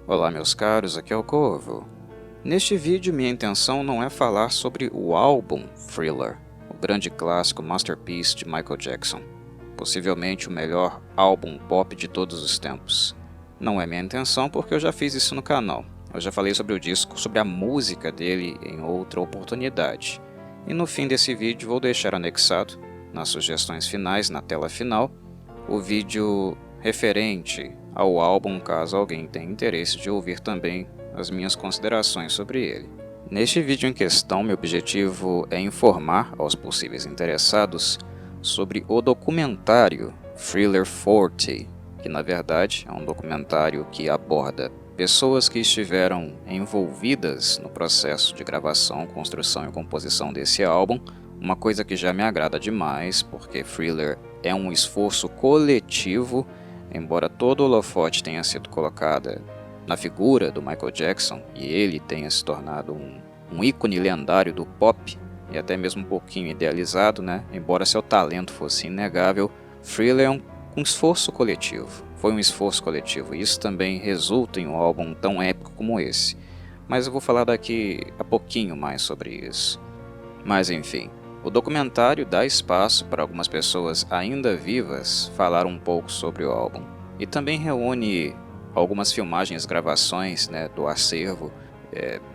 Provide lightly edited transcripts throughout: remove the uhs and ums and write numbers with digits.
Olá meus caros, aqui é o Corvo. Neste vídeo minha intenção não é falar sobre o álbum Thriller, o grande clássico masterpiece de Michael Jackson, possivelmente o melhor álbum pop de todos os tempos. Não é minha intenção porque eu já fiz isso no canal. Eu já falei sobre o disco, sobre a música dele em outra oportunidade. E no fim desse vídeo vou deixar anexado, nas sugestões finais, na tela final, o vídeo referente ao álbum, caso alguém tenha interesse de ouvir também as minhas considerações sobre ele. Neste vídeo em questão, meu objetivo é informar aos possíveis interessados sobre o documentário Thriller 40, que na verdade é um documentário que aborda pessoas que estiveram envolvidas no processo de gravação, construção e composição desse álbum, uma coisa que já me agrada demais, porque Thriller é um esforço coletivo, embora todo o holofote tenha sido colocado na figura do Michael Jackson e ele tenha se tornado um ícone lendário do pop e até mesmo um pouquinho idealizado, né? Embora seu talento fosse inegável, Thriller é um esforço coletivo. Foi um esforço coletivo e isso também resulta em um álbum tão épico como esse. Mas eu vou falar daqui a pouquinho mais sobre isso. Mas enfim, o documentário dá espaço para algumas pessoas ainda vivas falar um pouco sobre o álbum. E também reúne algumas filmagens, gravações, né, do acervo,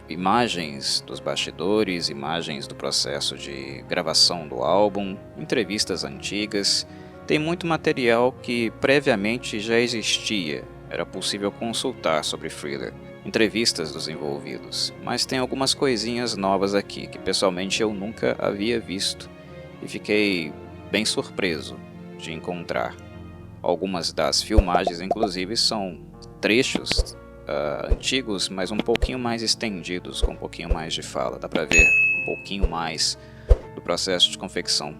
imagens dos bastidores, imagens do processo de gravação do álbum, entrevistas antigas. Tem muito material que previamente já existia, era possível consultar sobre Thriller, entrevistas dos envolvidos, mas tem algumas coisinhas novas aqui que pessoalmente eu nunca havia visto e fiquei bem surpreso de encontrar. Algumas das filmagens inclusive são trechos antigos, mas um pouquinho mais estendidos, com um pouquinho mais de fala, dá pra ver um pouquinho mais do processo de confecção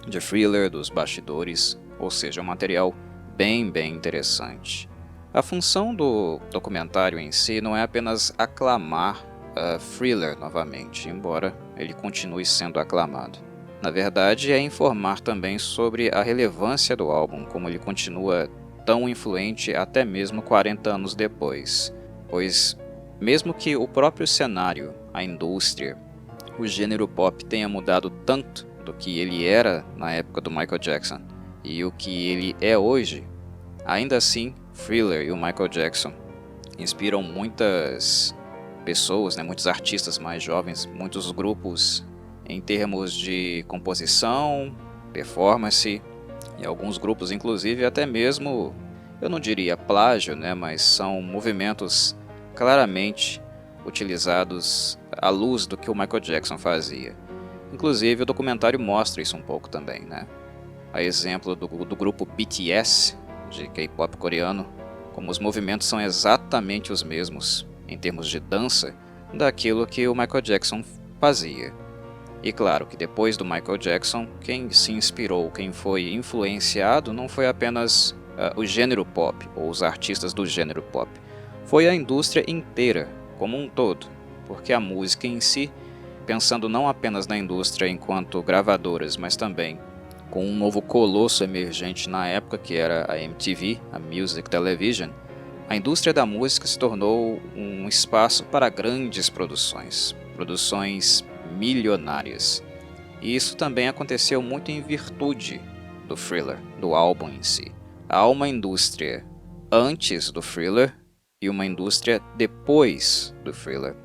de Thriller, dos bastidores, ou seja, um material bem interessante. A função do documentário em si não é apenas aclamar Thriller novamente, embora ele continue sendo aclamado. Na verdade, é informar também sobre a relevância do álbum, como ele continua tão influente até mesmo 40 anos depois. Pois, mesmo que o próprio cenário, a indústria, o gênero pop tenha mudado tanto do que ele era na época do Michael Jackson e o que ele é hoje, ainda assim, Thriller e o Michael Jackson inspiram muitas pessoas, né, muitos artistas mais jovens, muitos grupos em termos de composição, performance e alguns grupos inclusive até mesmo, eu não diria plágio, né, mas são movimentos claramente utilizados à luz do que o Michael Jackson fazia. Inclusive o documentário mostra isso um pouco também, né? A exemplo do grupo BTS, de K-pop coreano, como os movimentos são exatamente os mesmos, em termos de dança, daquilo que o Michael Jackson fazia. E claro que depois do Michael Jackson, quem se inspirou, quem foi influenciado, não foi apenas o gênero pop, ou os artistas do gênero pop, foi a indústria inteira, como um todo, porque a música em si, pensando não apenas na indústria enquanto gravadoras, mas também com um novo colosso emergente na época que era a MTV, a Music Television, a indústria da música se tornou um espaço para grandes produções milionárias. E isso também aconteceu muito em virtude do Thriller, do álbum em si. Há uma indústria antes do Thriller e uma indústria depois do Thriller.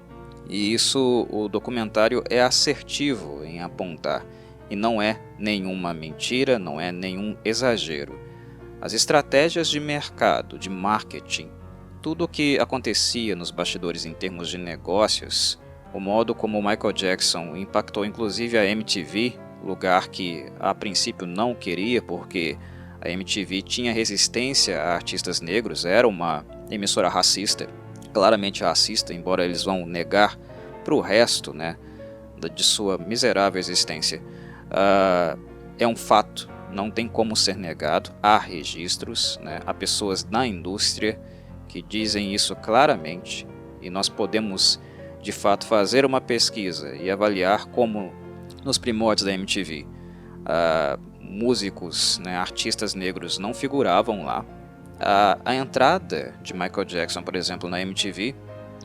E isso o documentário é assertivo em apontar, e não é nenhuma mentira, não é nenhum exagero. As estratégias de mercado, de marketing, tudo o que acontecia nos bastidores em termos de negócios, o modo como o Michael Jackson impactou inclusive a MTV, lugar que a princípio não queria porque a MTV tinha resistência a artistas negros, era uma emissora racista, claramente racista, embora eles vão negar para o resto, né, de sua miserável existência. É um fato, não tem como ser negado, há registros, né, há pessoas na indústria que dizem isso claramente e nós podemos de fato fazer uma pesquisa e avaliar como nos primórdios da MTV músicos, né, artistas negros não figuravam lá, A entrada de Michael Jackson, por exemplo, na MTV,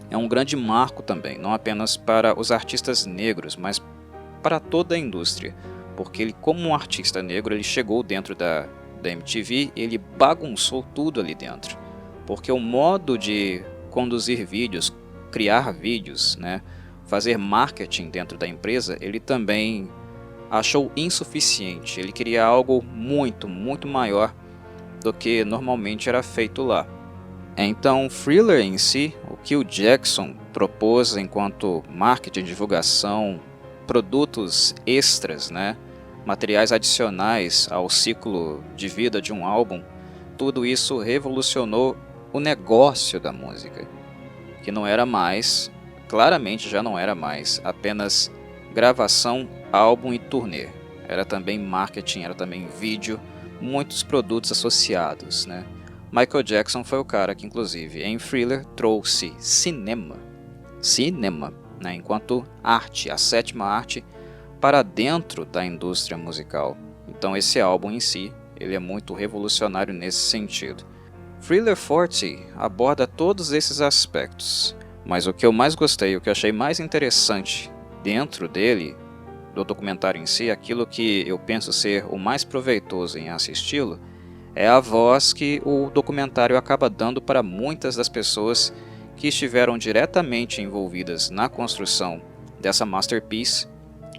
é um grande marco também, não apenas para os artistas negros, mas para toda a indústria, porque ele, como um artista negro, ele chegou dentro da MTV, ele bagunçou tudo ali dentro, porque o modo de conduzir vídeos, criar vídeos, né, fazer marketing dentro da empresa, ele também achou insuficiente. Ele queria algo muito, muito maior do que normalmente era feito lá. Então, Thriller em si, o que o Jackson propôs enquanto marketing, divulgação, produtos extras, né, materiais adicionais ao ciclo de vida de um álbum, tudo isso revolucionou o negócio da música, que não era mais, claramente já não era mais, apenas gravação, álbum e turnê. Era também marketing, era também vídeo, muitos produtos associados, né? Michael Jackson foi o cara que, inclusive, em Thriller trouxe cinema, né, enquanto arte, a sétima arte, para dentro da indústria musical. Então esse álbum em si, ele é muito revolucionário nesse sentido. Thriller 40 aborda todos esses aspectos, mas o que eu mais gostei, o que eu achei mais interessante dentro dele, do documentário em si, aquilo que eu penso ser o mais proveitoso em assisti-lo, é a voz que o documentário acaba dando para muitas das pessoas que estiveram diretamente envolvidas na construção dessa masterpiece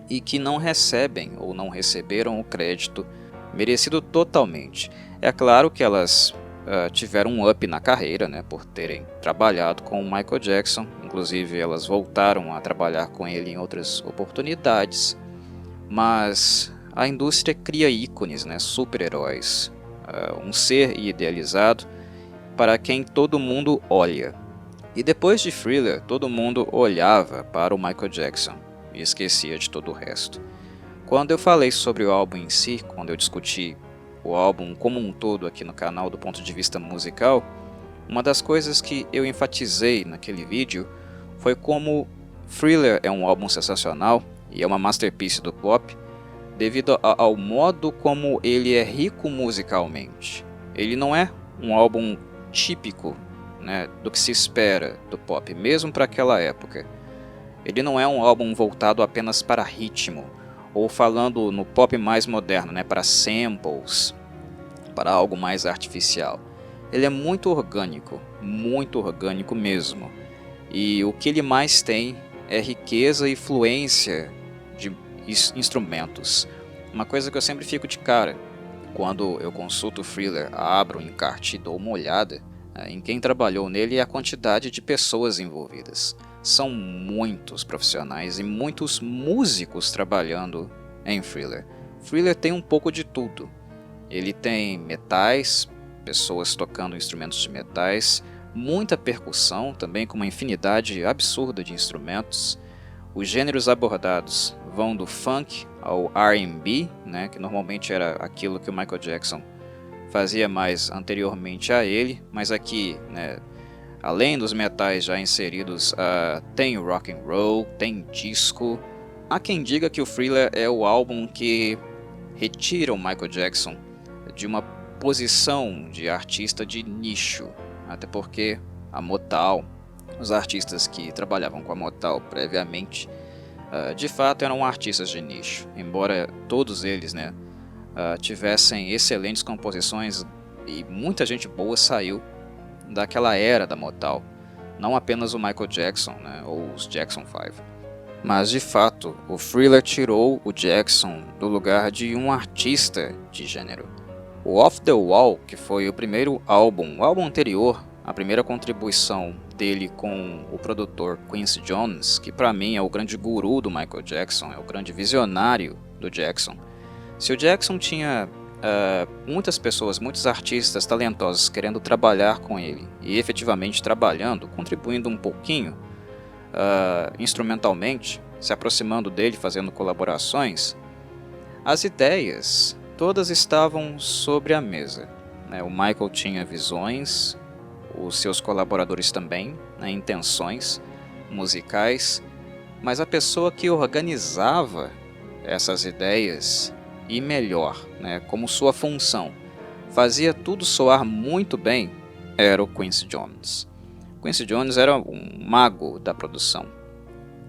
e que não recebem ou não receberam o crédito merecido totalmente. É claro que elas tiveram um up na carreira, né, por terem trabalhado com o Michael Jackson, inclusive elas voltaram a trabalhar com ele em outras oportunidades, mas a indústria cria ícones, né, super-heróis, um ser idealizado para quem todo mundo olha. E depois de Thriller, todo mundo olhava para o Michael Jackson e esquecia de todo o resto. Quando eu falei sobre o álbum em si, quando eu discuti o álbum como um todo aqui no canal do ponto de vista musical, uma das coisas que eu enfatizei naquele vídeo foi como Thriller é um álbum sensacional e é uma masterpiece do pop, devido ao modo como ele é rico musicalmente. Ele não é um álbum típico, né, do que se espera do pop, mesmo para aquela época. Ele não é um álbum voltado apenas para ritmo, ou falando no pop mais moderno, né, para samples, para algo mais artificial. Ele é muito orgânico mesmo. E o que ele mais tem é riqueza e fluência de instrumentos. Uma coisa que eu sempre fico de cara quando eu consulto o Thriller, abro o encarte e dou uma olhada em quem trabalhou nele e a quantidade de pessoas envolvidas. São muitos profissionais e muitos músicos trabalhando em Thriller. Thriller tem um pouco de tudo. Ele tem metais, pessoas tocando instrumentos de metais, muita percussão, também com uma infinidade absurda de instrumentos. Os gêneros abordados vão do funk ao R&B, né, que normalmente era aquilo que o Michael Jackson fazia mais anteriormente a ele, mas aqui, né, além dos metais já inseridos, tem o rock and roll, tem disco. Há quem diga que o Thriller é o álbum que retira o Michael Jackson de uma posição de artista de nicho, até porque a Motown, os artistas que trabalhavam com a Motown previamente, de fato eram artistas de nicho, embora todos eles, né, tivessem excelentes composições e muita gente boa saiu daquela era da Motown, não apenas o Michael Jackson, né, ou os Jackson 5. Mas de fato, o Thriller tirou o Jackson do lugar de um artista de gênero. O Off the Wall, que foi o primeiro álbum, o álbum anterior, a primeira contribuição dele com o produtor Quincy Jones, que para mim é o grande guru do Michael Jackson, é o grande visionário do Jackson. Se o Jackson tinha muitas pessoas, muitos artistas talentosos querendo trabalhar com ele e efetivamente trabalhando, contribuindo um pouquinho instrumentalmente, se aproximando dele, fazendo colaborações, as ideias todas estavam sobre a mesa, né? O Michael tinha visões, os seus colaboradores também, né, intenções musicais, mas a pessoa que organizava essas ideias e melhor, né, como sua função, fazia tudo soar muito bem era o Quincy Jones. Quincy Jones era um mago da produção.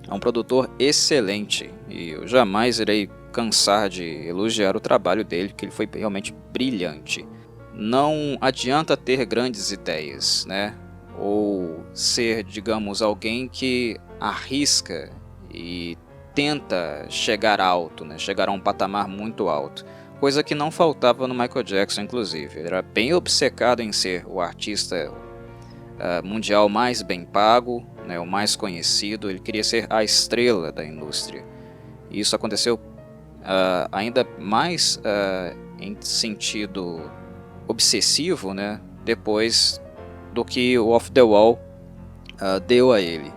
É um produtor excelente e eu jamais irei cansar de elogiar o trabalho dele, que ele foi realmente brilhante. Não adianta ter grandes ideias, né? Ou ser, digamos, alguém que arrisca e tenta chegar alto, né? Chegar a um patamar muito alto. Coisa que não faltava no Michael Jackson, inclusive. Ele era bem obcecado em ser o artista mundial mais bem pago, né? O mais conhecido. Ele queria ser a estrela da indústria. E isso aconteceu ainda mais em sentido obsessivo, né? Depois do que o Off the Wall deu a ele.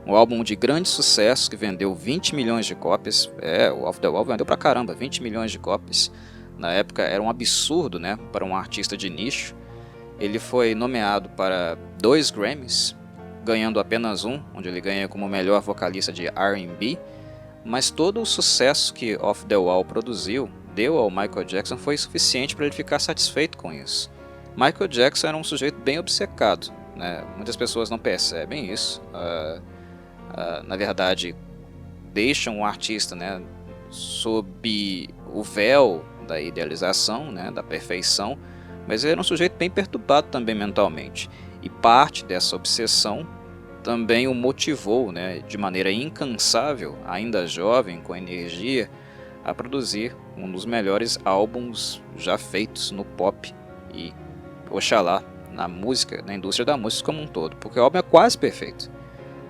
Um álbum de grande sucesso que vendeu 20 milhões de cópias. O Off the Wall vendeu pra caramba, 20 milhões de cópias. Na época era um absurdo, né, para um artista de nicho. Ele foi nomeado para 2 Grammys, ganhando apenas um, onde ele ganha como melhor vocalista de R&B. Mas todo o sucesso que Off the Wall produziu, deu ao Michael Jackson, foi suficiente para ele ficar satisfeito com isso. Michael Jackson era um sujeito bem obcecado, né? Muitas pessoas não percebem isso. Na verdade, deixam o artista, né, sob o véu da idealização, né, da perfeição, mas ele era um sujeito bem perturbado também mentalmente. E parte dessa obsessão também o motivou, né, de maneira incansável, ainda jovem, com energia, a produzir um dos melhores álbuns já feitos no pop e, oxalá, na música, na indústria da música como um todo, porque o álbum é quase perfeito.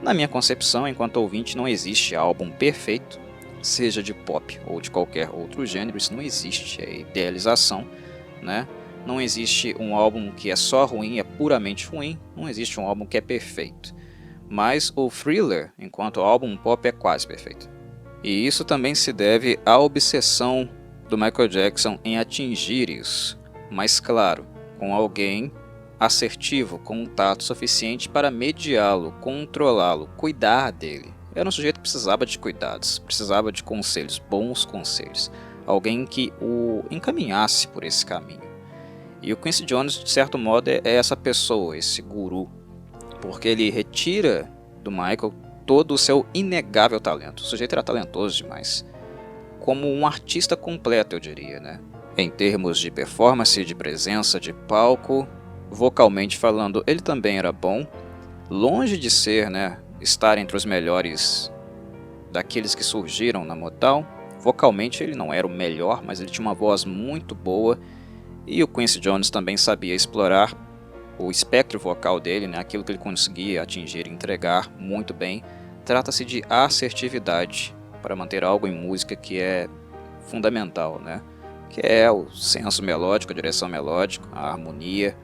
Na minha concepção, enquanto ouvinte, não existe álbum perfeito, seja de pop ou de qualquer outro gênero, isso não existe, é idealização, né? Não existe um álbum que é só ruim, é puramente ruim, não existe um álbum que é perfeito. Mas o Thriller, enquanto álbum pop, é quase perfeito. E isso também se deve à obsessão do Michael Jackson em atingir isso, mas claro, com alguém assertivo, com um tato suficiente para mediá-lo, controlá-lo, cuidar dele. Era um sujeito que precisava de cuidados, precisava de conselhos, bons conselhos, alguém que o encaminhasse por esse caminho. E o Quincy Jones, de certo modo, é essa pessoa, esse guru, porque ele retira do Michael todo o seu inegável talento. O sujeito era talentoso demais, como um artista completo, eu diria, né? Em termos de performance, de presença de palco, vocalmente falando, ele também era bom, longe de ser, né, estar entre os melhores daqueles que surgiram na Motown. Vocalmente ele não era o melhor, mas ele tinha uma voz muito boa, e o Quincy Jones também sabia explorar o espectro vocal dele, né, aquilo que ele conseguia atingir e entregar muito bem. Trata-se de assertividade para manter algo em música que é fundamental, né, que é o senso melódico, a direção melódica, a harmonia,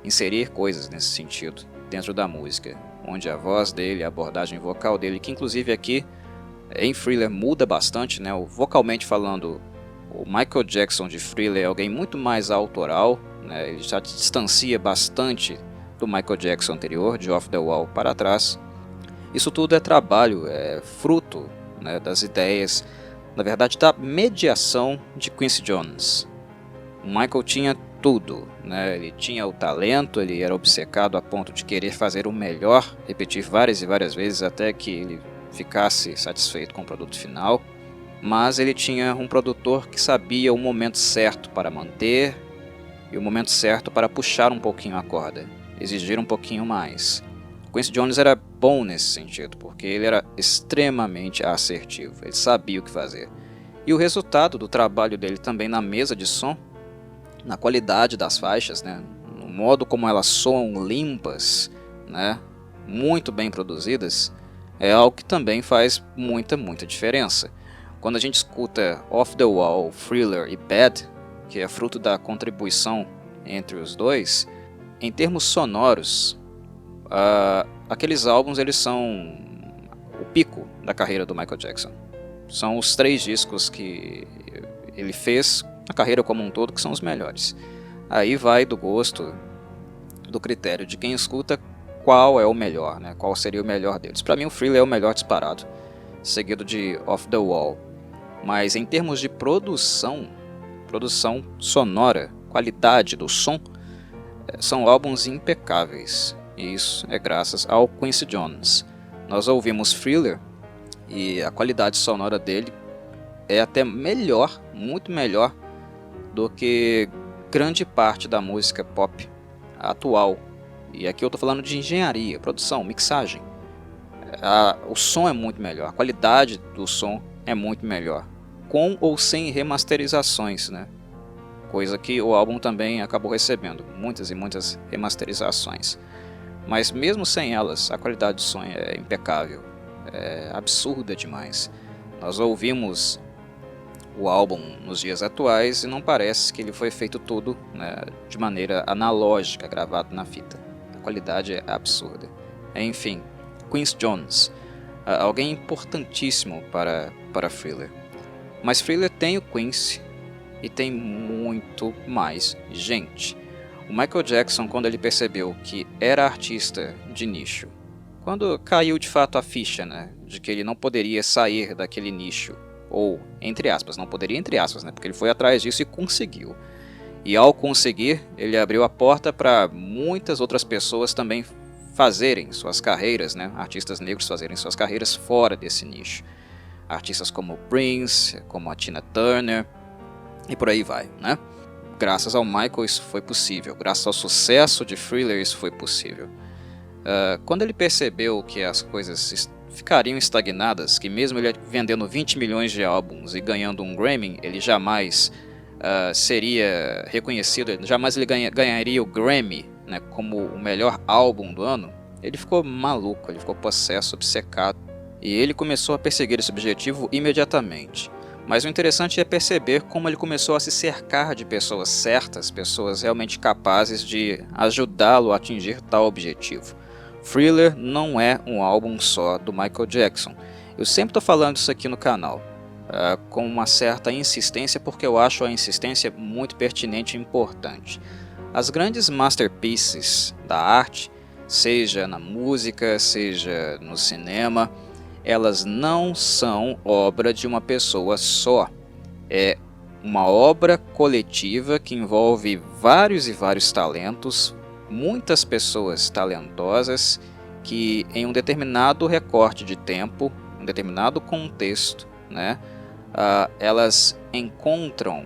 inserir coisas nesse sentido dentro da música, onde a voz dele, a abordagem vocal dele, que inclusive aqui em Thriller muda bastante, né? Vocalmente falando, o Michael Jackson de Thriller é alguém muito mais autoral, né? Ele já se distancia bastante do Michael Jackson anterior, de Off the Wall para trás. Isso tudo é trabalho, é fruto, né, das ideias, na verdade da mediação de Quincy Jones. O Michael tinha tudo, né? Ele tinha o talento, ele era obcecado a ponto de querer fazer o melhor, repetir várias e várias vezes até que ele ficasse satisfeito com o produto final, mas ele tinha um produtor que sabia o momento certo para manter e o momento certo para puxar um pouquinho a corda, exigir um pouquinho mais. Quincy Jones era bom nesse sentido, porque ele era extremamente assertivo, ele sabia o que fazer. E o resultado do trabalho dele também na mesa de som, na qualidade das faixas, né, no modo como elas soam limpas, né, muito bem produzidas, é algo que também faz muita diferença. Quando a gente escuta Off the Wall, Thriller e Bad, que é fruto da contribuição entre os dois, em termos sonoros, aqueles álbuns eles são o pico da carreira do Michael Jackson. São os 3 discos que ele fez na carreira como um todo que são os melhores. Aí vai do gosto, do critério de quem escuta, qual é o melhor, né? Qual seria o melhor deles. Para mim o Thriller é o melhor disparado, seguido de Off the Wall. Mas em termos de produção sonora, qualidade do som, são álbuns impecáveis. E isso é graças ao Quincy Jones. Nós ouvimos Thriller e a qualidade sonora dele é até melhor, muito melhor do que grande parte da música pop atual. E aqui eu estou falando de engenharia, produção, mixagem. O som é muito melhor, a qualidade do som é muito melhor, com ou sem remasterizações, né? Coisa que o álbum também acabou recebendo, muitas e muitas remasterizações. Mas mesmo sem elas, a qualidade do som é impecável, é absurda demais. Nós ouvimos o álbum nos dias atuais e não parece que ele foi feito todo, né, de maneira analógica, gravado na fita. A qualidade é absurda. Enfim, Quincy Jones, alguém importantíssimo para Thriller. Mas Thriller tem o Quincy e tem muito mais gente. O Michael Jackson, quando ele percebeu que era artista de nicho, quando caiu de fato a ficha, né, de que ele não poderia sair daquele nicho, ou, entre aspas, não poderia entre aspas, né, porque ele foi atrás disso e conseguiu. E ao conseguir, ele abriu a porta para muitas outras pessoas também fazerem suas carreiras, né, artistas negros fazerem suas carreiras fora desse nicho. Artistas como Prince, como a Tina Turner, e por aí vai, né? Graças ao Michael isso foi possível, graças ao sucesso de Thriller isso foi possível. Quando ele percebeu que as coisas ficariam estagnadas, que mesmo ele vendendo 20 milhões de álbuns e ganhando um Grammy, ele jamais seria reconhecido, jamais ele ganharia o Grammy, né, como o melhor álbum do ano, ele ficou maluco, ele ficou possesso, obcecado, e ele começou a perseguir esse objetivo imediatamente. Mas o interessante é perceber como ele começou a se cercar de pessoas certas, pessoas realmente capazes de ajudá-lo a atingir tal objetivo. Thriller não é um álbum só do Michael Jackson. Eu sempre estou falando isso aqui no canal, com uma certa insistência, porque eu acho a insistência muito pertinente e importante. As grandes masterpieces da arte, seja na música, seja no cinema, elas não são obra de uma pessoa só. É uma obra coletiva que envolve vários e vários talentos, muitas pessoas talentosas que em um determinado recorte de tempo, um determinado contexto, né, elas encontram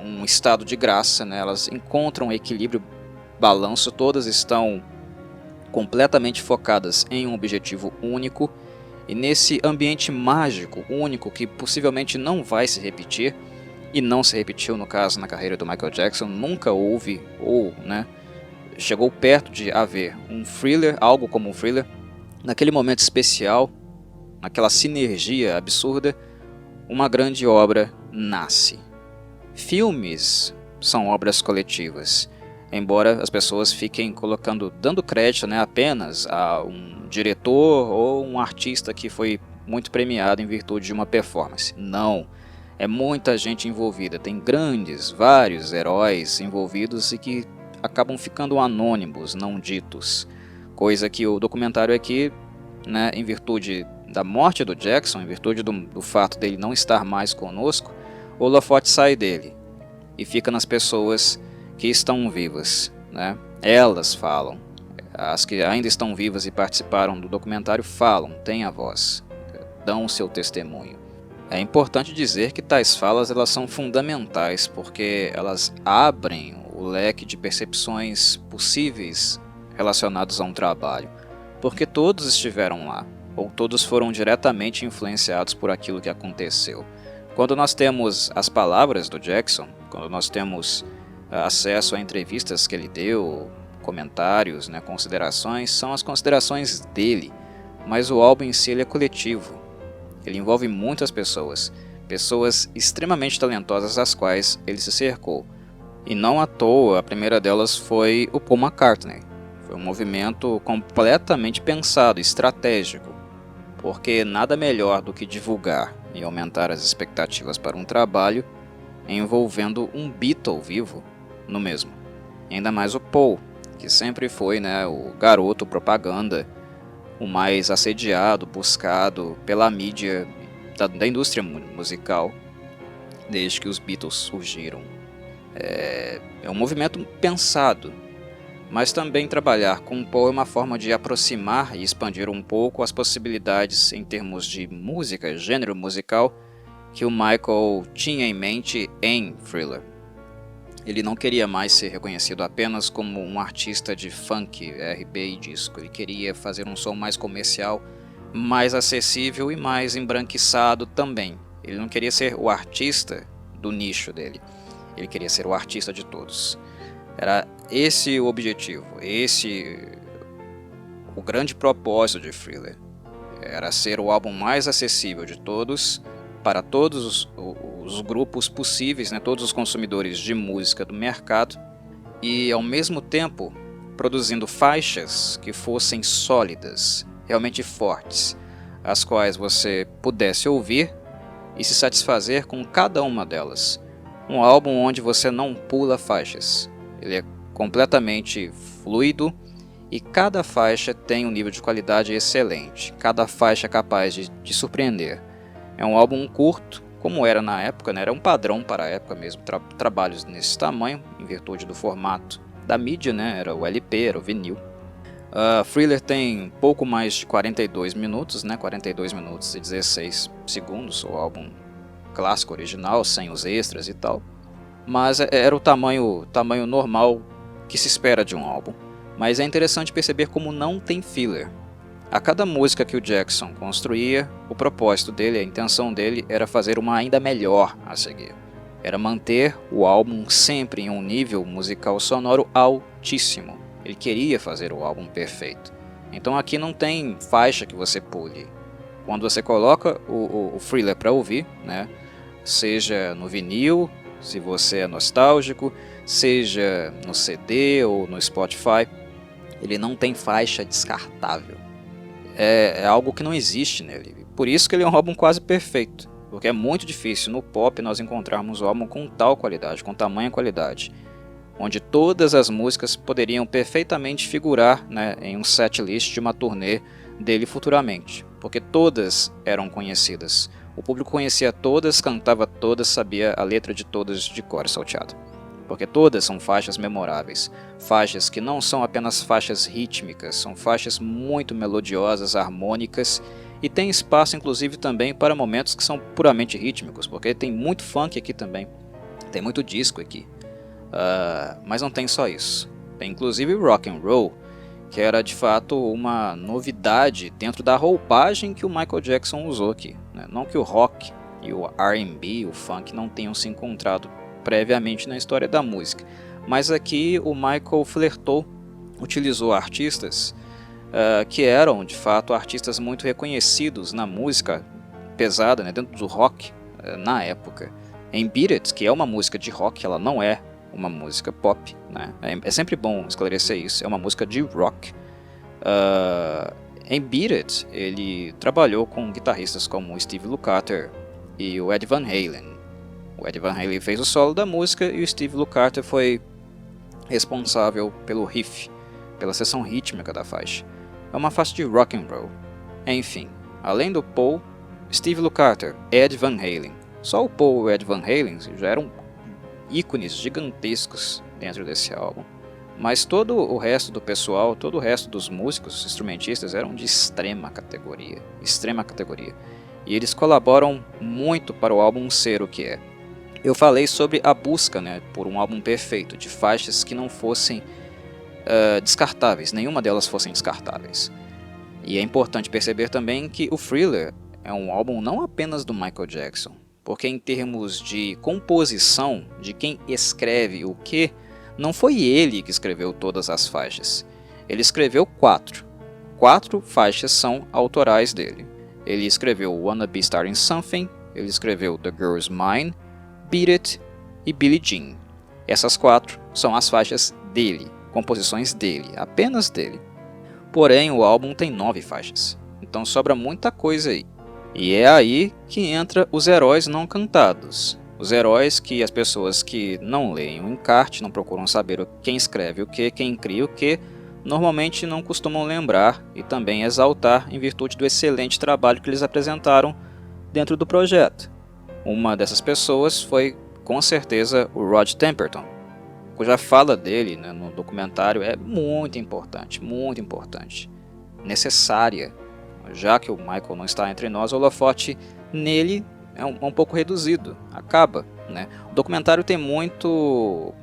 um estado de graça, né, elas encontram equilíbrio, balanço, todas estão completamente focadas em um objetivo único, e nesse ambiente mágico, único, que possivelmente não vai se repetir, e não se repetiu no caso na carreira do Michael Jackson, nunca houve, ou chegou perto de haver um Thriller, algo como um Thriller, naquele momento especial, naquela sinergia absurda, uma grande obra nasce. Filmes são obras coletivas, embora as pessoas fiquem dando crédito, né, apenas a um diretor ou um artista que foi muito premiado em virtude de uma performance. Não, é muita gente envolvida, tem vários heróis envolvidos e que acabam ficando anônimos, não ditos, coisa que o documentário aqui, né, em virtude da morte do Jackson, em virtude do fato dele não estar mais conosco, o holofote sai dele e fica nas pessoas que estão vivas, né? Elas falam, as que ainda estão vivas e participaram do documentário falam, têm a voz, dão o seu testemunho. É importante dizer que tais falas elas são fundamentais porque elas abrem o leque de percepções possíveis relacionados a um trabalho, porque todos estiveram lá, ou todos foram diretamente influenciados por aquilo que aconteceu. Quando nós temos as palavras do Jackson, quando nós temos acesso a entrevistas que ele deu, comentários, né, considerações, são as considerações dele, mas o álbum em si ele é coletivo, ele envolve muitas pessoas, pessoas extremamente talentosas às quais ele se cercou, e não à toa a primeira delas foi o Paul McCartney. Foi um movimento completamente pensado, estratégico, porque nada melhor do que divulgar e aumentar as expectativas para um trabalho envolvendo um Beatle vivo no mesmo. E ainda mais o Paul, que sempre foi, né, o garoto propaganda, o mais assediado, buscado pela mídia da indústria musical desde que os Beatles surgiram. É um movimento pensado, mas também trabalhar com Paul é uma forma de aproximar e expandir um pouco as possibilidades em termos de música, gênero musical, que o Michael tinha em mente em Thriller. Ele não queria mais ser reconhecido apenas como um artista de funk, R&B e disco. Ele queria fazer um som mais comercial, mais acessível e mais embranquiçado também. Ele não queria ser o artista do nicho dele. Ele queria ser o artista de todos. Era esse o objetivo, o grande propósito de Thriller. Era ser o álbum mais acessível de todos, para todos os grupos possíveis, né, todos os consumidores de música do mercado, e ao mesmo tempo produzindo faixas que fossem sólidas, realmente fortes, as quais você pudesse ouvir e se satisfazer com cada uma delas. Um álbum onde você não pula faixas, ele é completamente fluido e cada faixa tem um nível de qualidade excelente, cada faixa é capaz de surpreender. É um álbum curto, como era na época, né? Era um padrão para a época mesmo, trabalhos nesse tamanho, em virtude do formato da mídia, né? Era o LP, era o vinil. Thriller tem pouco mais de 42 minutos, né? 42 minutos e 16 segundos, o álbum clássico original, sem os extras e tal. Mas era o tamanho normal que se espera de um álbum. Mas é interessante perceber como não tem filler. A cada música que o Jackson construía, o propósito dele, a intenção dele era fazer uma ainda melhor a seguir. Era manter o álbum sempre em um nível musical sonoro altíssimo. Ele queria fazer o álbum perfeito. Então aqui não tem faixa que você pule. Quando você coloca o Thriller para ouvir, né, seja no vinil, se você é nostálgico, seja no CD ou no Spotify, ele não tem faixa descartável. É algo que não existe nele. Por isso que ele é um álbum quase perfeito. Porque é muito difícil no pop nós encontrarmos um álbum com tal qualidade, com tamanha qualidade. Onde todas as músicas poderiam perfeitamente figurar, né, em um setlist de uma turnê dele futuramente. Porque todas eram conhecidas. O público conhecia todas, cantava todas, sabia a letra de todas de cor salteado. Porque todas são faixas memoráveis, faixas que não são apenas faixas rítmicas, são faixas muito melodiosas, harmônicas, e tem espaço inclusive também para momentos que são puramente rítmicos, porque tem muito funk aqui também, tem muito disco aqui, mas não tem só isso, tem inclusive rock and roll, que era de fato uma novidade dentro da roupagem que o Michael Jackson usou aqui, né? Não que o rock e o R&B, o funk não tenham se encontrado previamente na história da música, mas aqui o Michael flertou, utilizou artistas que eram de fato artistas muito reconhecidos na música pesada, né, dentro do rock na época. Em Beat It, que é uma música de rock, ela não é uma música pop, né? É sempre bom esclarecer isso, é uma música de rock. Em Beat It, ele trabalhou com guitarristas como o Steve Lukather e o Ed Van Halen. O Ed Van Halen fez o solo da música e o Steve Lukather foi responsável pelo riff, pela seção rítmica da faixa. É uma faixa de rock and roll. Enfim, além do Paul, Steve Lukather, Ed Van Halen. Só o Paul e o Ed Van Halen já eram ícones gigantescos dentro desse álbum. Mas todo o resto do pessoal, todo o resto dos músicos, instrumentistas, eram de extrema categoria. Extrema categoria. E eles colaboram muito para o álbum ser o que é. Eu falei sobre a busca, né, por um álbum perfeito, de faixas que não fossem descartáveis, nenhuma delas fossem descartáveis. E é importante perceber também que o Thriller é um álbum não apenas do Michael Jackson, porque em termos de composição, de quem escreve o que, não foi ele que escreveu todas as faixas. Ele escreveu 4. 4 faixas são autorais dele. Ele escreveu Wanna Be Starting Something, ele escreveu The Girl's Mine, Beat It e Billie Jean. Essas 4 são as faixas dele, composições dele, apenas dele. Porém, o álbum tem 9 faixas, então sobra muita coisa aí. E é aí que entra os heróis não cantados. Os heróis que as pessoas que não leem o encarte, não procuram saber quem escreve o que, quem cria o que, normalmente não costumam lembrar e também exaltar em virtude do excelente trabalho que eles apresentaram dentro do projeto. Uma dessas pessoas foi com certeza o Rod Temperton, cuja fala dele, né, no documentário é muito importante, necessária. Já que o Michael não está entre nós, o holofote nele é um pouco reduzido, acaba, né? O documentário tem muito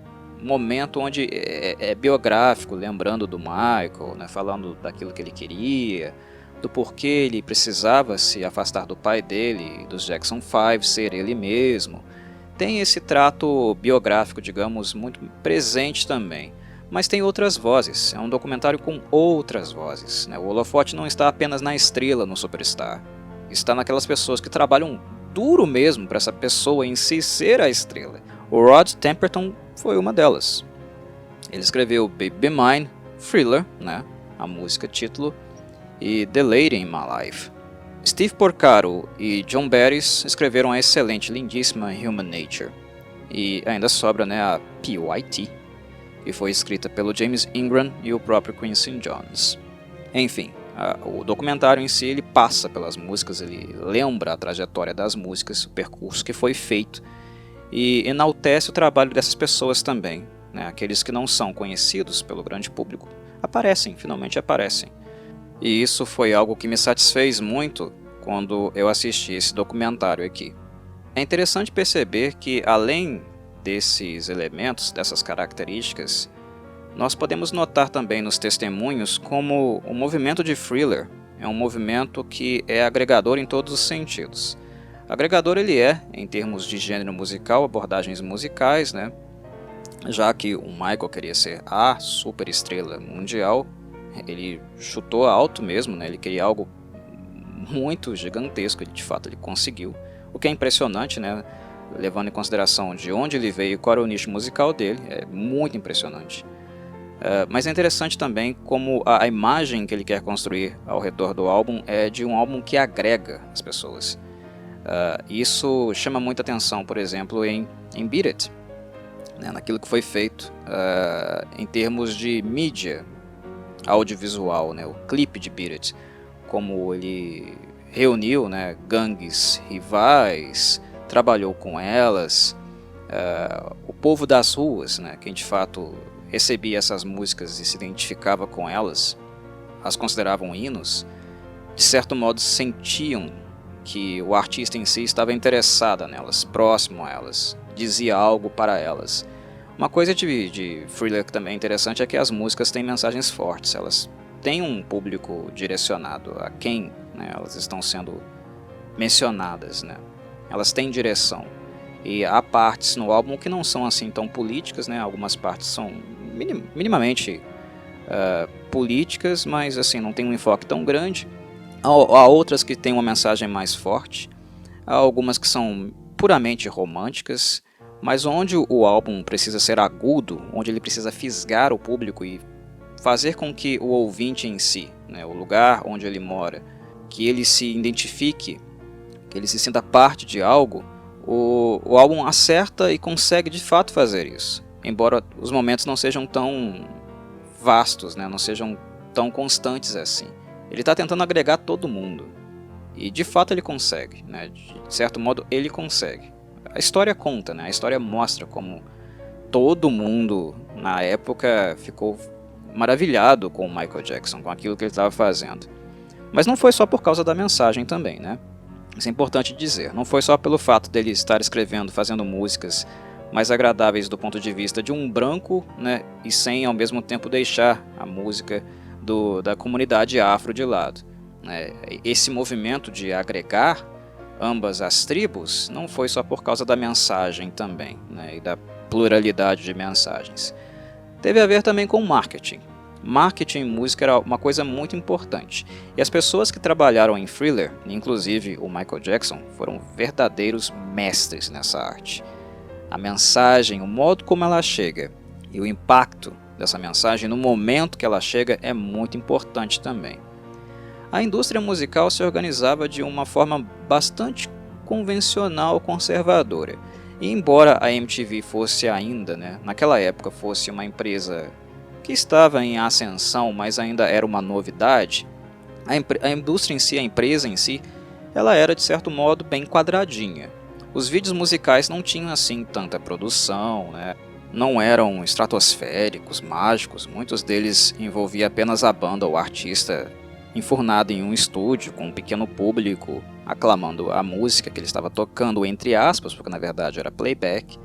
momento onde é biográfico, lembrando do Michael, né, falando daquilo que ele queria, do porquê ele precisava se afastar do pai dele, dos Jackson 5, ser ele mesmo. Tem esse trato biográfico, digamos, muito presente também. Mas tem outras vozes, é um documentário com outras vozes, né? O holofote não está apenas na estrela, no Superstar. Está naquelas pessoas que trabalham duro mesmo para essa pessoa em si ser a estrela. O Rod Temperton foi uma delas. Ele escreveu Baby Be Mine, Thriller, né, a música título, e The Lady in My Life. Steve Porcaro e John Barris escreveram a excelente, lindíssima Human Nature. E ainda sobra, né, a P.Y.T., que foi escrita pelo James Ingram e o próprio Quincy Jones. Enfim, o documentário em si ele passa pelas músicas, ele lembra a trajetória das músicas, o percurso que foi feito, e enaltece o trabalho dessas pessoas também, né? Aqueles que não são conhecidos pelo grande público aparecem, finalmente aparecem. E isso foi algo que me satisfez muito quando eu assisti esse documentário aqui. É interessante perceber que, além desses elementos, dessas características, nós podemos notar também nos testemunhos como o movimento de Thriller é um movimento que é agregador em todos os sentidos. Agregador ele é, em termos de gênero musical, abordagens musicais, né? Já que o Michael queria ser a super estrela mundial, ele chutou alto mesmo, né? Ele queria algo muito gigantesco, e de fato ele conseguiu. O que é impressionante, né? Levando em consideração de onde ele veio e qual era o nicho musical dele, é muito impressionante. Mas é interessante também como a imagem que ele quer construir ao redor do álbum é de um álbum que agrega as pessoas. Isso chama muita atenção, por exemplo, em Beat It, né, naquilo que foi feito em termos de mídia audiovisual, né, o clipe de Beat It, como ele reuniu, né, gangues rivais, trabalhou com elas, o povo das ruas, né, quem de fato recebia essas músicas e se identificava com elas, as consideravam hinos, de certo modo sentiam que o artista em si estava interessado nelas, próximo a elas, dizia algo para elas. Uma coisa de Thriller que também é interessante é que as músicas têm mensagens fortes, elas têm um público direcionado a quem, né, elas estão sendo mencionadas, né? Elas têm direção. E há partes no álbum que não são assim tão políticas, né? Algumas partes são minimamente políticas, mas assim não tem um enfoque tão grande. Há outras que têm uma mensagem mais forte, há algumas que são puramente românticas, mas onde o álbum precisa ser agudo, onde ele precisa fisgar o público e fazer com que o ouvinte em si, né, o lugar onde ele mora, que ele se identifique, que ele se sinta parte de algo, o álbum acerta e consegue de fato fazer isso. Embora os momentos não sejam tão vastos, né, não sejam tão constantes assim. Ele está tentando agregar todo mundo. E de fato ele consegue, né, de certo modo ele consegue. A história conta, né, a história mostra como todo mundo na época ficou maravilhado com o Michael Jackson, com aquilo que ele estava fazendo. Mas não foi só por causa da mensagem também, né? Isso é importante dizer. Não foi só pelo fato dele estar escrevendo, fazendo músicas mais agradáveis do ponto de vista de um branco, né, e sem ao mesmo tempo deixar a música da comunidade afro de lado. Esse movimento de agregar ambas as tribos não foi só por causa da mensagem também, né, e da pluralidade de mensagens. Teve a ver também com marketing. Marketing em música era uma coisa muito importante. E as pessoas que trabalharam em Thriller, inclusive o Michael Jackson, foram verdadeiros mestres nessa arte. A mensagem, o modo como ela chega e o impacto dessa mensagem no momento que ela chega é muito importante também. A indústria musical se organizava de uma forma bastante convencional, conservadora. E embora a MTV fosse ainda, né, naquela época, fosse uma empresa que estava em ascensão, mas ainda era uma novidade, a indústria em si, a empresa em si, ela era de certo modo bem quadradinha. os vídeos musicais não tinham assim tanta produção, né? Não eram estratosféricos, mágicos, muitos deles envolviam apenas a banda ou o artista enfurnado em um estúdio com um pequeno público aclamando a música que ele estava tocando, entre aspas, porque na verdade era playback.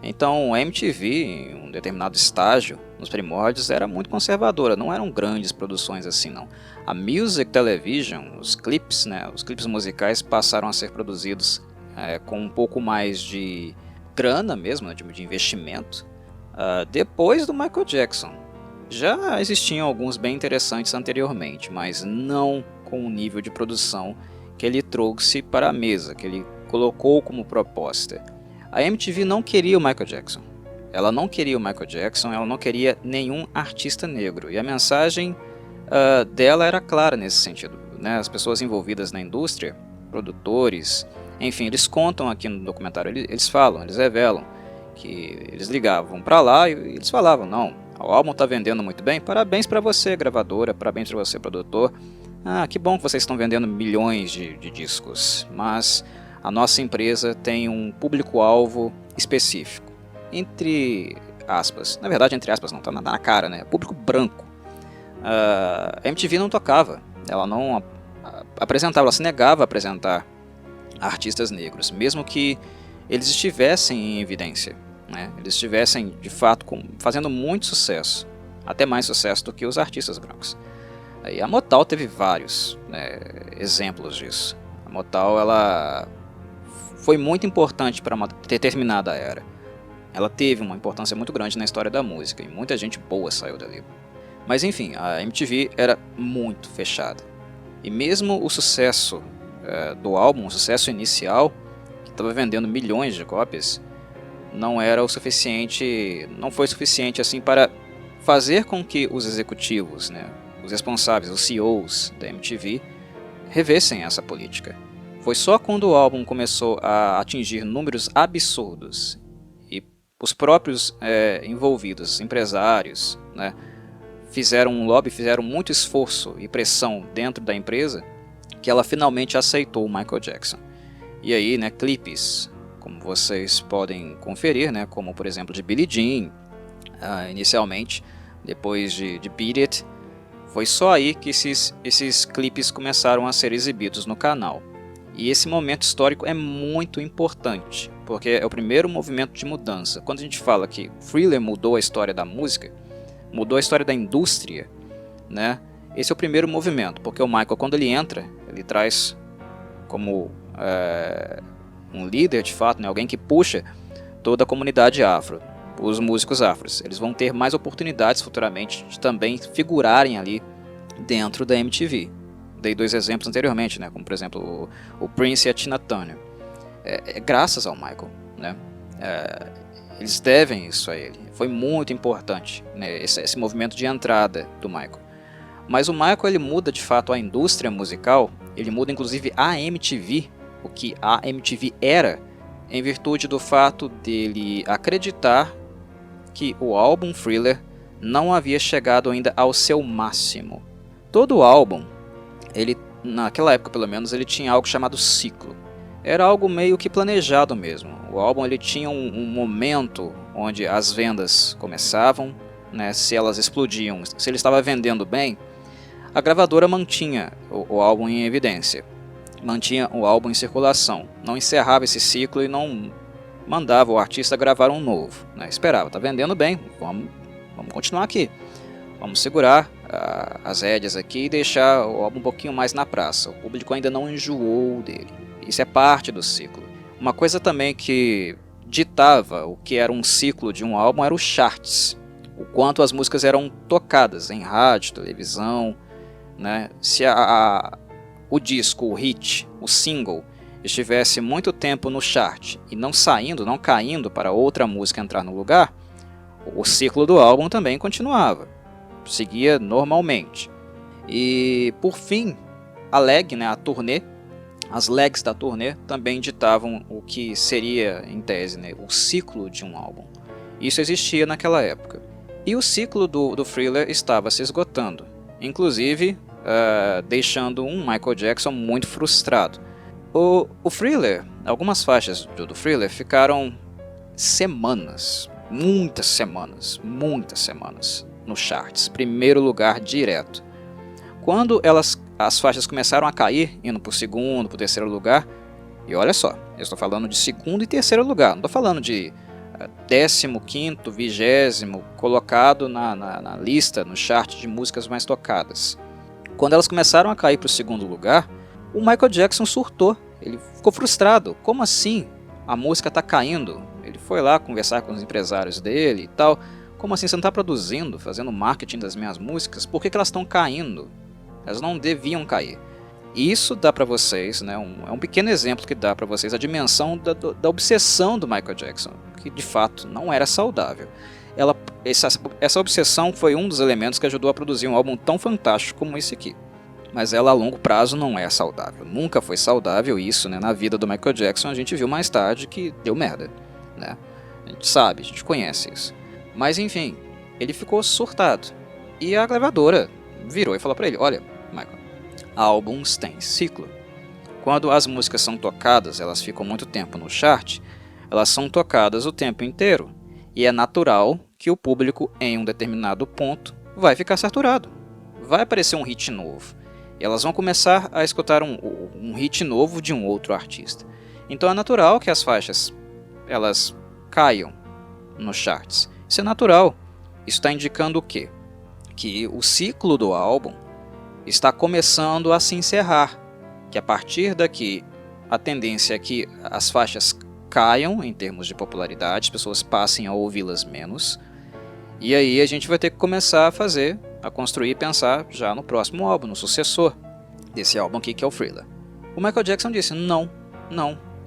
Então a MTV, em um determinado estágio, nos primórdios, era muito conservadora, não eram grandes produções assim não. A Music Television, os clipes, né, os clipes musicais passaram a ser produzidos com um pouco mais de grana mesmo, né, de investimento, depois do Michael Jackson. Já existiam alguns bem interessantes anteriormente, mas não com o nível de produção que ele trouxe para a mesa, que ele colocou como proposta. A MTV não queria o Michael Jackson. Ela não queria o Michael Jackson, ela não queria nenhum artista negro. E a mensagem dela era clara nesse sentido, né? As pessoas envolvidas na indústria, produtores, enfim, eles contam aqui no documentário, eles falam, eles revelam que eles ligavam para lá e eles falavam, não, o álbum está vendendo muito bem, parabéns para você, gravadora, parabéns para você, produtor. Que bom que vocês estão vendendo milhões de discos, mas a nossa empresa tem um público-alvo específico. Entre aspas, na verdade entre aspas não, tá na cara, né? Público branco. A MTV não tocava, ela não apresentava, ela se negava a apresentar artistas negros, mesmo que eles estivessem em evidência, né? Eles estivessem de fato fazendo muito sucesso, até mais sucesso do que os artistas brancos. E a Motown teve vários, né, exemplos disso. A Motown ela foi muito importante para uma determinada era. Ela teve uma importância muito grande na história da música e muita gente boa saiu dali. Mas enfim, a MTV era muito fechada. E mesmo o sucesso do álbum, o sucesso inicial, que estava vendendo milhões de cópias, não era o suficiente, não foi suficiente assim para fazer com que os executivos, né, os responsáveis, os CEOs da MTV, revessem essa política. Foi só quando o álbum começou a atingir números absurdos e os próprios envolvidos, empresários, né, fizeram um lobby, fizeram muito esforço e pressão dentro da empresa, que ela finalmente aceitou o Michael Jackson. E aí, né, clipes, como vocês podem conferir, né, como por exemplo de Billie Jean, inicialmente, depois de Beat It, foi só aí que esses clipes começaram a ser exibidos no canal. E esse momento histórico é muito importante, porque é o primeiro movimento de mudança. Quando a gente fala que Thriller mudou a história da música, mudou a história da indústria, né? Esse é o primeiro movimento, porque o Michael, quando ele entra, ele traz como um líder de fato, né? Alguém que puxa toda a comunidade afro, os músicos afros. Eles vão ter mais oportunidades futuramente de também figurarem ali dentro da MTV. Dei dois exemplos anteriormente, né? Como por exemplo o Prince e a Tina Turner. Graças ao Michael, né? Eles devem isso a ele. Foi muito importante, né, esse movimento de entrada do Michael. Mas o Michael ele muda de fato a indústria musical, ele muda inclusive a MTV, o que a MTV era, em virtude do fato dele acreditar que o álbum Thriller não havia chegado ainda ao seu máximo. Todo o álbum, ele, naquela época pelo menos, ele tinha algo chamado ciclo. Era algo meio que planejado mesmo. O álbum ele tinha um momento onde as vendas começavam, né, se elas explodiam, se ele estava vendendo bem, a gravadora mantinha o álbum em evidência, mantinha o álbum em circulação, não encerrava esse ciclo e não mandava o artista gravar um novo, né? Esperava, tá vendendo bem, vamos continuar aqui, vamos segurar as rédeas aqui e deixar o álbum um pouquinho mais na praça, o público ainda não enjoou dele, isso é parte do ciclo. Uma coisa também que ditava o que era um ciclo de um álbum era os charts, o quanto as músicas eram tocadas em rádio, televisão, né? Se o disco, o hit, o single estivesse muito tempo no chart e não caindo para outra música entrar no lugar, o ciclo do álbum também continuava, seguia normalmente. E por fim, a leg, né, a turnê, as legs da turnê também ditavam o que seria, em tese, né, o ciclo de um álbum. Isso existia naquela época. E o ciclo do Thriller estava se esgotando, inclusive deixando um Michael Jackson muito frustrado. O Thriller, algumas faixas do Thriller ficaram semanas, muitas semanas no charts, primeiro lugar direto. Quando as faixas começaram a cair, indo para o segundo, para o terceiro lugar, e olha só, eu estou falando de segundo e terceiro lugar, não estou falando de 15º, 20º colocado na lista, no chart de músicas mais tocadas. Quando elas começaram a cair para o segundo lugar, o Michael Jackson surtou, ele ficou frustrado. Como assim? A música está caindo. Ele foi lá conversar com os empresários dele e tal. Como assim você não está produzindo, fazendo marketing das minhas músicas? Por que elas estão caindo? Elas não deviam cair. E isso dá para vocês, né, é um pequeno exemplo que dá para vocês a dimensão da obsessão do Michael Jackson, que de fato não era saudável. Essa obsessão foi um dos elementos que ajudou a produzir um álbum tão fantástico como esse aqui. Mas ela a longo prazo não é saudável. Nunca foi saudável isso, né, na vida do Michael Jackson. A gente viu mais tarde que deu merda, né? A gente sabe, a gente conhece isso. Mas enfim, ele ficou surtado. E a gravadora virou e falou para ele: olha, Michael, álbuns têm ciclo. Quando as músicas são tocadas, elas ficam muito tempo no chart, elas são tocadas o tempo inteiro. E é natural que o público, em um determinado ponto, vai ficar saturado. Vai aparecer um hit novo. E elas vão começar a escutar um hit novo de um outro artista. Então é natural que as faixas elas caiam nos charts. Isso é natural. Isso está indicando o quê? Que o ciclo do álbum está começando a se encerrar. Que a partir daqui a tendência é que as faixas caiam em termos de popularidade, as pessoas passem a ouvi-las menos. E aí a gente vai ter que começar a construir e pensar já no próximo álbum, no sucessor desse álbum aqui, que é o Thriller. O Michael Jackson disse: não,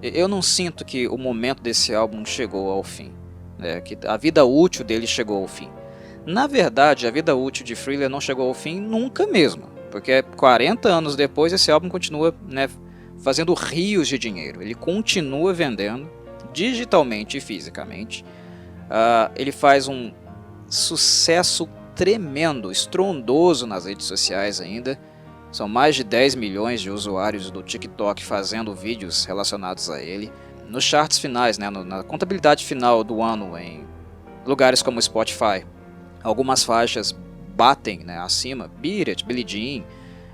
eu não sinto que o momento desse álbum chegou ao fim, né, que a vida útil dele chegou ao fim. Na verdade, a vida útil de Thriller não chegou ao fim nunca mesmo, porque 40 anos depois esse álbum continua, né, fazendo rios de dinheiro. Ele continua vendendo digitalmente e fisicamente. Ele faz um sucesso tremendo, estrondoso nas redes sociais ainda. São mais de 10 milhões de usuários do TikTok fazendo vídeos relacionados a ele. Nos charts finais, né, na contabilidade final do ano, em lugares como Spotify, algumas faixas batem, né, acima, Beat It, Billie Jean,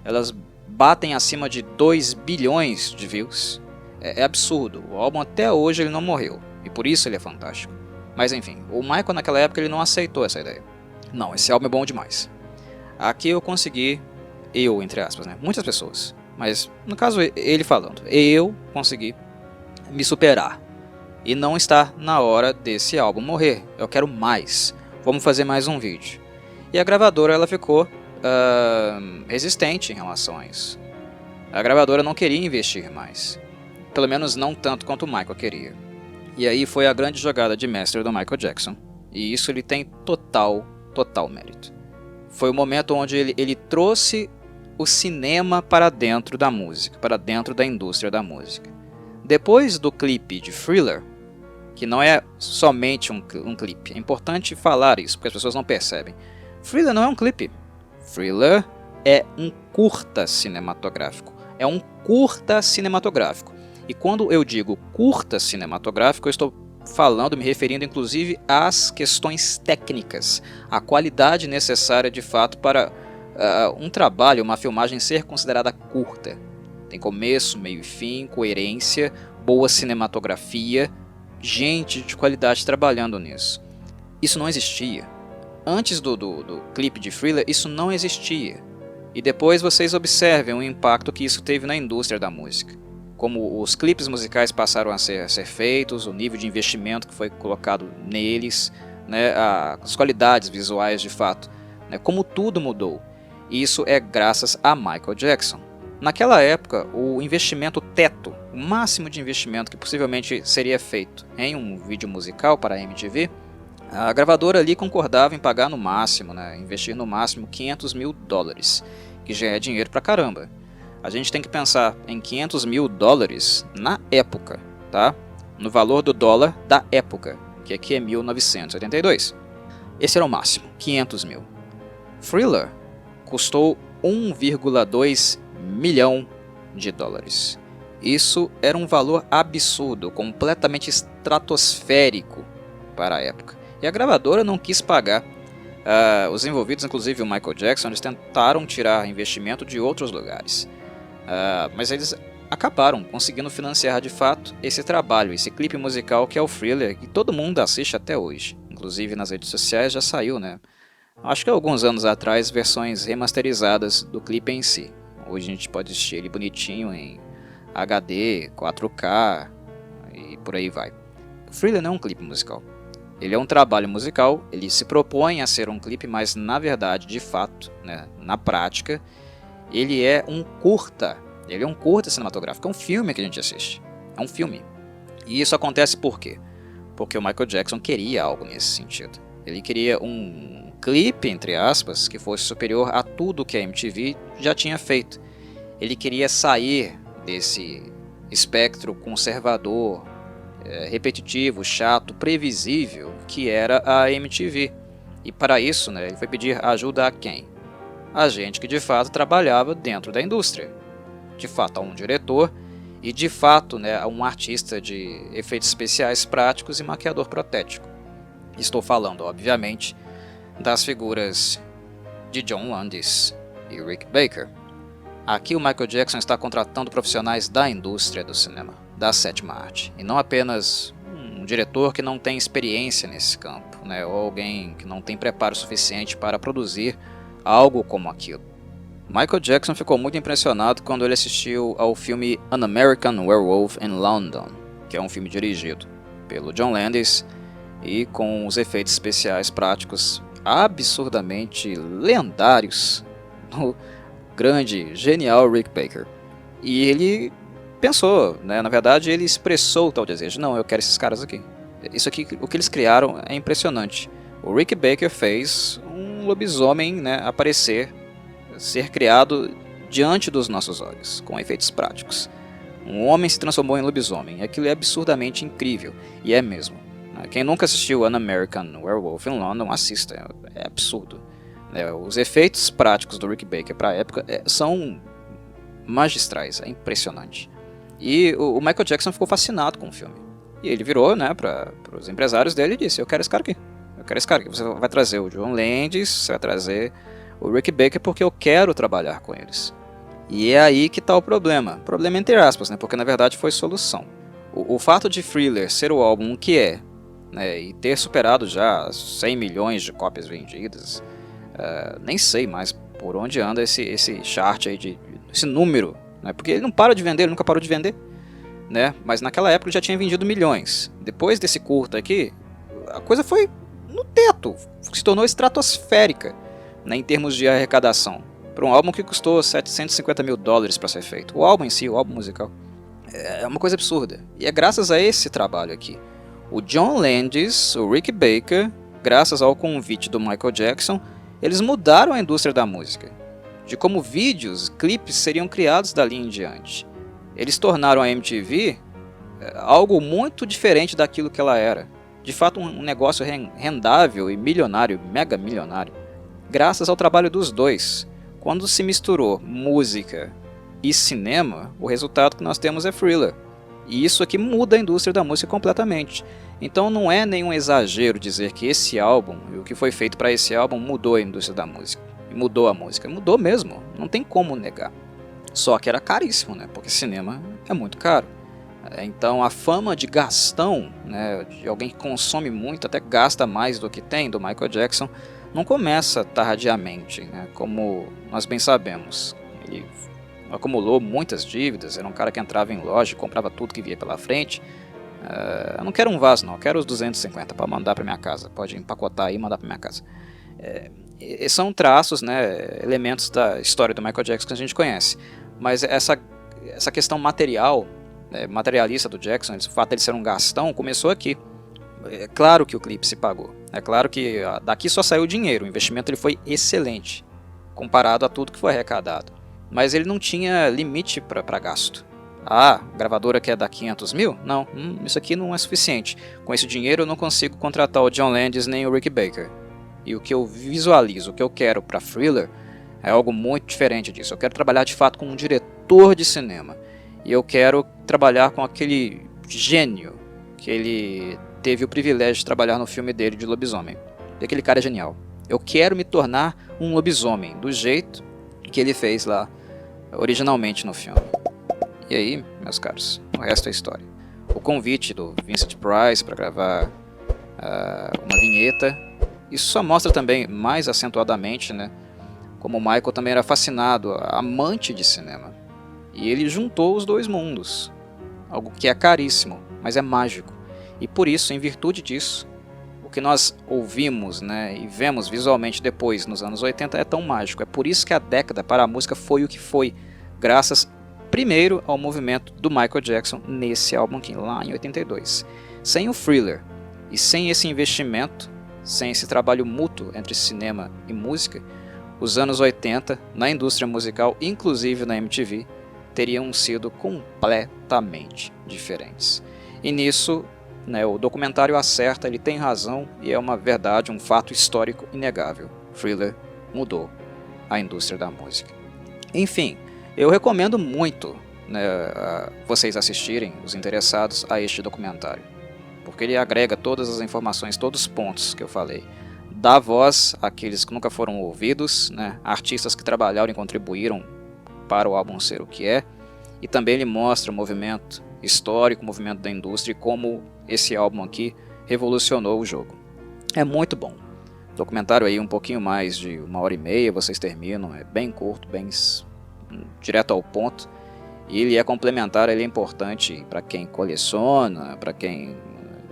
elas batem acima de 2 bilhões de views. É absurdo. O álbum até hoje ele não morreu, e por isso ele é fantástico. Mas enfim, o Michael naquela época ele não aceitou essa ideia. Não, esse álbum é bom demais. Aqui eu consegui, entre aspas, né, muitas pessoas, mas no caso ele falando, eu consegui me superar. E não está na hora desse álbum morrer. Eu quero mais. Vamos fazer mais um vídeo. E a gravadora ela ficou resistente em relação a isso. A gravadora não queria investir mais. Pelo menos não tanto quanto o Michael queria. E aí foi a grande jogada de mestre do Michael Jackson. E isso ele tem total mérito. Foi o momento onde ele trouxe o cinema para dentro da música, para dentro da indústria da música. Depois do clipe de Thriller, que não é somente um clipe, é importante falar isso, porque as pessoas não percebem. Thriller não é um clipe. Thriller é um curta cinematográfico. É um curta cinematográfico. E quando eu digo curta cinematográfico, eu estou falando, me referindo inclusive às questões técnicas, a qualidade necessária de fato para um trabalho, uma filmagem ser considerada curta. Tem começo, meio e fim, coerência, boa cinematografia, gente de qualidade trabalhando nisso. Isso não existia. Antes do clipe de Thriller, isso não existia. E depois vocês observem o impacto que isso teve na indústria da música. Como os clipes musicais passaram a ser feitos, o nível de investimento que foi colocado neles, né, as qualidades visuais de fato, né, como tudo mudou. E isso é graças a Michael Jackson. Naquela época, o investimento teto, o máximo de investimento que possivelmente seria feito em um vídeo musical para a MTV, a gravadora ali concordava em pagar no máximo, né, investir no máximo $500 mil, que já é dinheiro pra caramba. A gente tem que pensar em $500 mil na época, tá? No valor do dólar da época, que aqui é 1982. Esse era o máximo, $500 mil. Thriller custou $1,2 milhão. Isso era um valor absurdo, completamente estratosférico para a época. E a gravadora não quis pagar. Os envolvidos, inclusive o Michael Jackson, eles tentaram tirar investimento de outros lugares. Mas eles acabaram conseguindo financiar de fato esse trabalho, esse clipe musical que é o Thriller, que todo mundo assiste até hoje. Inclusive nas redes sociais já saiu, né? Acho que há alguns anos atrás, versões remasterizadas do clipe em si. Hoje a gente pode assistir ele bonitinho em HD, 4K e por aí vai. O Thriller não é um clipe musical. Ele é um trabalho musical, ele se propõe a ser um clipe, mas na verdade, de fato, né, na prática, ele é um curta. Ele é um curta cinematográfico, é um filme que a gente assiste. É um filme. E isso acontece por quê? Porque o Michael Jackson queria algo nesse sentido. Ele queria um clipe, entre aspas, que fosse superior a tudo que a MTV já tinha feito. Ele queria sair desse espectro conservador, repetitivo, chato, previsível que era a MTV. E para isso, né, ele foi pedir ajuda a quem? A gente que de fato trabalhava dentro da indústria. De fato a um diretor e de fato, né, a um artista de efeitos especiais práticos e maquiador protético. Estou falando, obviamente, das figuras de John Landis e Rick Baker. Aqui o Michael Jackson está contratando profissionais da indústria do cinema, da sétima arte, e não apenas um diretor que não tem experiência nesse campo, né, ou alguém que não tem preparo suficiente para produzir algo como aquilo. Michael Jackson ficou muito impressionado quando ele assistiu ao filme An American Werewolf in London, que é um filme dirigido pelo John Landis e com os efeitos especiais práticos absurdamente lendários do grande, genial Rick Baker. E ele pensou, né, na verdade ele expressou o tal desejo, não, eu quero esses caras aqui. Isso aqui, o que eles criaram é impressionante. O Rick Baker fez um lobisomem, né, aparecer, ser criado diante dos nossos olhos, com efeitos práticos. Um homem se transformou em lobisomem, aquilo é absurdamente incrível, e é mesmo. Quem nunca assistiu An American Werewolf in London, assista, é absurdo. Os efeitos práticos do Rick Baker para a época são magistrais, é impressionante. E o Michael Jackson ficou fascinado com o filme. E ele virou, né, para os empresários dele e disse, eu quero esse cara aqui. Eu quero esse cara aqui. Você vai trazer o John Landis, você vai trazer o Rick Baker porque eu quero trabalhar com eles. E é aí que está o problema. Problema entre aspas, né, porque na verdade foi solução. O fato de Thriller ser o álbum que é, né, e ter superado já 100 milhões de cópias vendidas, nem sei mais por onde anda esse chart aí, esse número, né, porque ele não para de vender, ele nunca parou de vender, né, mas naquela época ele já tinha vendido milhões. Depois desse curto aqui, a coisa foi no teto, se tornou estratosférica, né, em termos de arrecadação, para um álbum que custou $750 mil para ser feito. O álbum em si, o álbum musical, é uma coisa absurda. E é graças a esse trabalho aqui. O John Landis, o Rick Baker, graças ao convite do Michael Jackson, eles mudaram a indústria da música. De como vídeos, clipes seriam criados dali em diante. Eles tornaram a MTV algo muito diferente daquilo que ela era. De fato, um negócio rendável e milionário, mega milionário. Graças ao trabalho dos dois. Quando se misturou música e cinema, o resultado que nós temos é Thriller. E isso aqui muda a indústria da música completamente. Então não é nenhum exagero dizer que esse álbum, e o que foi feito para esse álbum, mudou a indústria da música. E mudou a música. Mudou mesmo, não tem como negar. Só que era caríssimo, né? Porque cinema é muito caro. Então a fama de gastão, né, de alguém que consome muito, até gasta mais do que tem, do Michael Jackson, não começa tardiamente, né, como nós bem sabemos. Ele acumulou muitas dívidas, era um cara que entrava em loja e comprava tudo que via pela frente. Eu não quero um vaso não, eu quero os 250 para mandar para minha casa, pode empacotar aí e mandar para minha casa. São traços, né, elementos da história do Michael Jackson que a gente conhece, mas essa questão material, materialista do Jackson, o fato de ele ser um gastão, começou aqui. É claro que o clipe se pagou, é claro que daqui só saiu dinheiro, o investimento ele foi excelente, comparado a tudo que foi arrecadado, mas ele não tinha limite para gasto. A gravadora quer dar 500 mil? Não, isso aqui não é suficiente, com esse dinheiro eu não consigo contratar o John Landis nem o Rick Baker, e o que eu visualizo, o que eu quero para Thriller é algo muito diferente disso. Eu quero trabalhar de fato com um diretor de cinema. E eu quero trabalhar com aquele gênio que ele teve o privilégio de trabalhar no filme dele de lobisomem. E aquele cara é genial. Eu quero me tornar um lobisomem do jeito que ele fez lá originalmente no filme. E aí, meus caros, o resto é história. O convite do Vincent Price para gravar uma vinheta, isso só mostra também mais acentuadamente, né, como o Michael também era fascinado, amante de cinema. E ele juntou os dois mundos, algo que é caríssimo, mas é mágico. E por isso, em virtude disso, o que nós ouvimos, né, e vemos visualmente depois, nos anos 80, é tão mágico. É por isso que a década para a música foi o que foi, graças primeiro ao movimento do Michael Jackson nesse álbum aqui, lá em 82. Sem o Thriller e sem esse investimento, sem esse trabalho mútuo entre cinema e música, os anos 80, na indústria musical, inclusive na MTV, teriam sido completamente diferentes. E nisso, né, o documentário acerta, ele tem razão e é uma verdade, um fato histórico inegável. Thriller mudou a indústria da música. Enfim, eu recomendo muito, né, vocês assistirem, os interessados, a este documentário, porque ele agrega todas as informações, todos os pontos que eu falei. Dá voz àqueles que nunca foram ouvidos, né, artistas que trabalharam e contribuíram para o álbum ser o que é, e também ele mostra o movimento histórico, o movimento da indústria e como esse álbum aqui revolucionou o jogo. É muito bom. Documentário aí um pouquinho mais de 1h30, vocês terminam, é bem curto, bem direto ao ponto. E ele é complementar, ele é importante para quem coleciona, para quem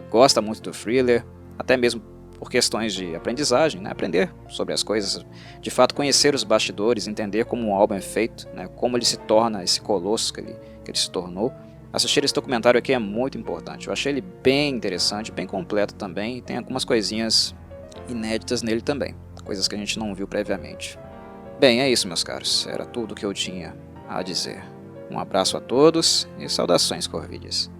gosta muito do Thriller, até mesmo por questões de aprendizagem, né? Aprender sobre as coisas, de fato conhecer os bastidores, entender como um álbum é feito, né? Como ele se torna esse colosso que ele se tornou. Assistir esse documentário aqui é muito importante, eu achei ele bem interessante, bem completo também, e tem algumas coisinhas inéditas nele também, coisas que a gente não viu previamente. Bem, é isso, meus caros, era tudo que eu tinha a dizer. Um abraço a todos e saudações corvides.